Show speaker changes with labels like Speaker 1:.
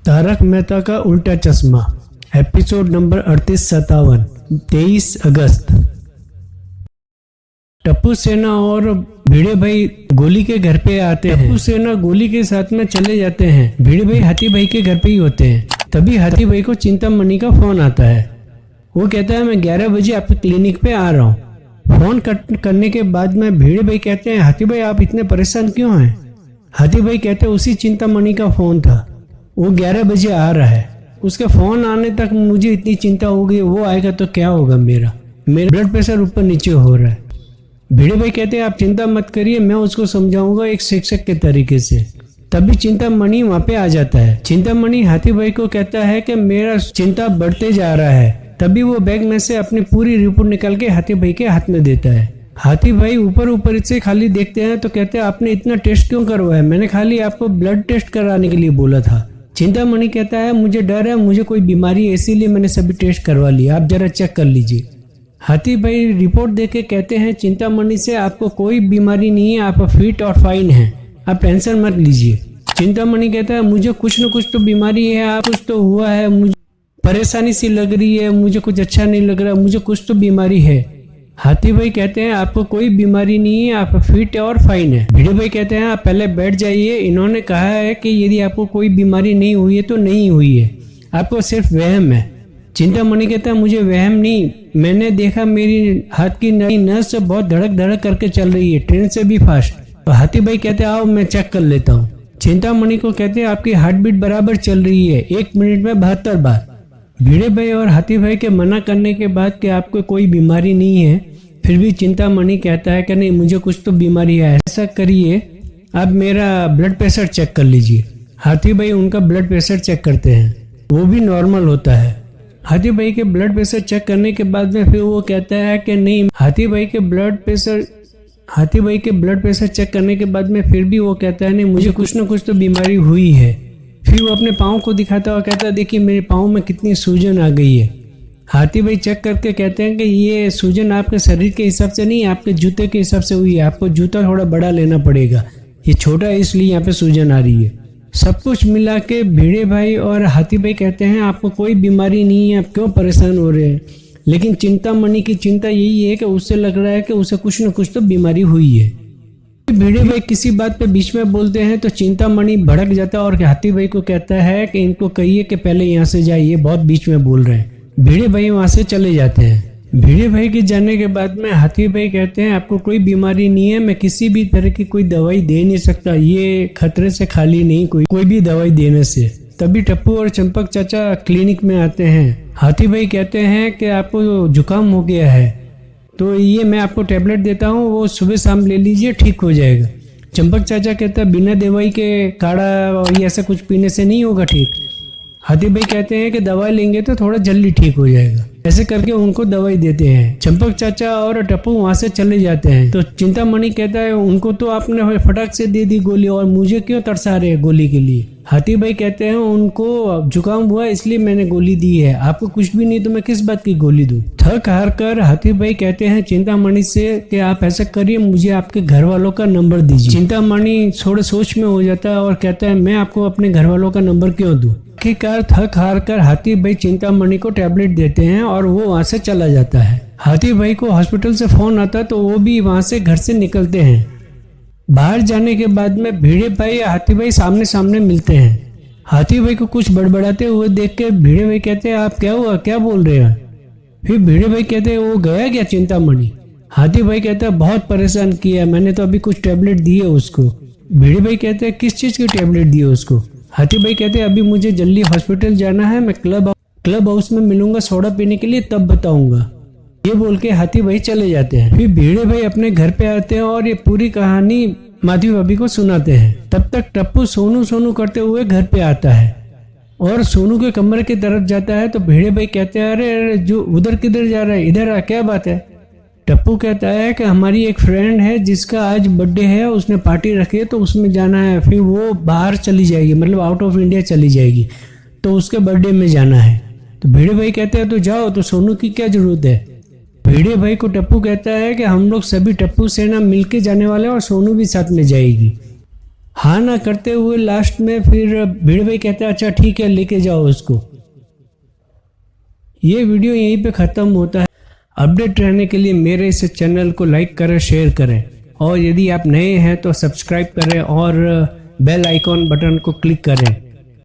Speaker 1: तारक मेहता का उल्टा चश्मा एपिसोड नंबर 38-57 23 अगस्त। टप्पू सेना और भिड़े भाई गोली के घर पे आते हैं। टप्पू सेना गोली के साथ में चले जाते हैं। भिड़े भाई हाथी भाई के घर पे ही होते हैं। तभी हाथी भाई को चिंतामणि का फोन आता है। वो कहता है मैं 11 बजे आपके क्लिनिक पे आ रहा हूँ। फोन कट करने के बाद में भिड़े भाई कहते हैं हाथी भाई आप इतने परेशान क्यों हैं? हाथी भाई कहते हैं उसी चिंतामणि का फोन था, वो 11 बजे आ रहा है। उसके फोन आने तक मुझे इतनी चिंता हो गई, वो आएगा तो क्या होगा, मेरा ब्लड प्रेशर ऊपर नीचे हो रहा है। भिड़े भाई कहते हैं आप चिंता मत करिए, मैं उसको समझाऊंगा एक शिक्षक के तरीके से। तभी चिंतामणि वहां पे आ जाता है। चिंतामणि हाथी भाई को कहता है कि मेरा चिंता बढ़ते जा रहा है। तभी वो बैग में से अपनी पूरी रिपोर्ट निकाल के हाथी भाई के हाथ में देता है। हाथी भाई ऊपर से खाली देखते हैं तो कहते हैं आपने इतना टेस्ट क्यों करवाया? मैंने खाली आपको ब्लड टेस्ट कराने के लिए बोला था। चिंतामणि कहता है मुझे डर है, मुझे कोई बीमारी है, इसीलिए मैंने सभी टेस्ट करवा लिया, आप जरा चेक कर लीजिए। हाथी भाई रिपोर्ट देके कहते हैं चिंतामणि से आपको कोई बीमारी नहीं है, आप फिट और फाइन हैं, आप टेंशन मत लीजिए। चिंतामणि कहता है मुझे कुछ न कुछ तो बीमारी है, आप कुछ तो हुआ है, मुझे परेशानी सी लग रही है, मुझे कुछ अच्छा नहीं लग रहा, मुझे कुछ तो बीमारी है। हाथी भाई कहते हैं आपको कोई बीमारी नहीं है, आप फिट और फाइन है। भिड़े भाई कहते हैं आप पहले बैठ जाइए, इन्होंने कहा है कि यदि आपको कोई बीमारी नहीं हुई है तो नहीं हुई है, आपको सिर्फ वहम है। चिंतामणि कहता है मुझे वहम नहीं, मैंने देखा मेरी हाथ की नस बहुत धड़क करके चल रही है, ट्रेन से भी फास्ट। तो हाथी भाई कहते हैं आओ मैं चेक कर लेता हूँ। चिंतामणि को कहते हैं आपकी हार्ट बीट बराबर चल रही है, 1 मिनट में 72 बार। भिड़े भाई और हाथी भाई के मना करने के बाद कि आपको कोई बीमारी नहीं है, फिर भी चिंतामणि कहता है कि नहीं मुझे कुछ तो बीमारी है, ऐसा करिए आप मेरा ब्लड प्रेशर चेक कर लीजिए। हाथी भाई उनका ब्लड प्रेशर चेक करते हैं, वो भी नॉर्मल होता है। हाथी भाई के ब्लड प्रेशर चेक करने के बाद में फिर वो कहता है कि नहीं, हाथी भाई के ब्लड प्रेशर चेक करने के बाद में फिर भी वो कहता है नहीं मुझे कुछ न कुछ तो बीमारी हुई है। फिर वो अपने पाँव को दिखाता है और कहता है देखिए मेरे पाँव में कितनी सूजन आ गई है। हाथी भाई चेक करके कहते हैं कि ये सूजन आपके शरीर के हिसाब से नहीं, आपके जूते के हिसाब से हुई है, आपको जूता थोड़ा बड़ा लेना पड़ेगा, ये छोटा है इसलिए यहाँ पे सूजन आ रही है। सब कुछ मिला के भिड़े भाई और हाथी भाई कहते हैं आपको कोई बीमारी नहीं है, आप क्यों परेशान हो रहे हैं। लेकिन चिंतामणि की चिंता यही है कि उससे लग रहा है कि उसे कुछ न कुछ तो बीमारी हुई है। भिड़े भाई किसी बात पे बीच में बोलते हैं तो चिंतामणि भड़क जाता है और हाथी भाई को कहता है कि इनको कहिए कि पहले यहाँ से जाइए, बहुत बीच में बोल रहे हैं। भिड़े भाई वहां से चले जाते हैं। भिड़े भाई के जाने के बाद में हाथी भाई कहते हैं आपको कोई बीमारी नहीं है, मैं किसी भी तरह की कोई दवाई दे नहीं सकता, ये खतरे से खाली नहीं कोई भी दवाई देने से। तभी टप्पू और चंपक चाचा क्लिनिक में आते हैं। हाथी भाई कहते हैं कि आपको जुकाम हो गया है तो ये मैं आपको टेबलेट देता हूँ, वो सुबह शाम ले लीजिए, ठीक हो जाएगा। चंपक चाचा कहता है बिना दवाई के काढ़ा और ये ऐसा कुछ पीने से नहीं होगा ठीक। हाथी भाई कहते हैं कि दवाई लेंगे तो थोड़ा जल्दी ठीक हो जाएगा। ऐसे करके उनको दवाई देते हैं। चंपक चाचा और टप्पू वहां से चले जाते हैं। तो चिंतामणि कहता है उनको तो आपने फटाक से दे दी गोली और मुझे क्यों तरसा रहे गोली के लिए। हाथी भाई कहते हैं उनको जुकाम हुआ इसलिए मैंने गोली दी है, आपको कुछ भी नहीं तो मैं किस बात की गोली दूं। थक हार कर हाथी भाई कहते हैं चिंतामणि से कि आप ऐसा करिए, मुझे आपके घर वालों का नंबर दीजिए। चिंतामणि थोड़े सोच में हो जाता है और कहता है मैं आपको अपने घर वालों का नंबर क्यों दूं। आखिरकार थक हार कर हाथी भाई चिंतामणि को टैबलेट देते हैं और वो वहां से चला जाता है। हाथी भाई को हॉस्पिटल से फोन आता है तो वो भी वहां से घर से निकलते हैं। बाहर जाने के बाद में भिड़े भाई हाथी भाई सामने सामने मिलते हैं। हाथी भाई को कुछ बड़बड़ाते हुए देख के भिड़े भाई कहते हैं आप क्या हुआ, क्या बोल रहे हैं। फिर भिड़े भाई कहते हैं वो गया क्या चिंतामणि। हाथी भाई कहते हैं बहुत परेशान किया, मैंने तो अभी कुछ टैबलेट दिए उसको। भिड़े भाई कहते हैं किस चीज की टैबलेट दिए उसको। हाथी भाई कहते हैं अभी मुझे जल्दी हॉस्पिटल जाना है, मैं क्लब हाउस में मिलूंगा सोडा पीने के लिए, तब बताऊंगा। ये बोल के हाथी भाई चले जाते हैं। फिर भिड़े भाई अपने घर पे आते हैं और ये पूरी कहानी माधवी भाभी को सुनाते हैं। तब तक टप्पू सोनू सोनू करते हुए घर पे आता है और सोनू के कमरे की तरफ जाता है। तो भिड़े भाई कहते हैं अरे जो उधर किधर जा रहा है, इधर आ, क्या बात है। टप्पू कहता है कि हमारी एक फ्रेंड है जिसका आज बर्थडे है, उसने पार्टी रखी है तो उसमें जाना है, फिर वो बाहर चली जाएगी, मतलब आउट ऑफ इंडिया चली जाएगी, तो उसके बर्थडे में जाना है। तो भिड़े भाई कहते हैं तो जाओ, तो सोनू की क्या जरूरत है। भिड़े भाई को टप्पू कहता है कि हम लोग सभी टप्पू सेना मिलके जाने वाले हैं और सोनू भी साथ में जाएगी। हाँ ना करते हुए लास्ट में फिर भीड़ भाई कहता है अच्छा ठीक है लेके जाओ उसको। ये वीडियो यहीं पे ख़त्म होता है। अपडेट रहने के लिए मेरे इस चैनल को लाइक करें, शेयर करें, और यदि आप नए हैं तो सब्सक्राइब करें और बेल आइकॉन बटन को क्लिक करें।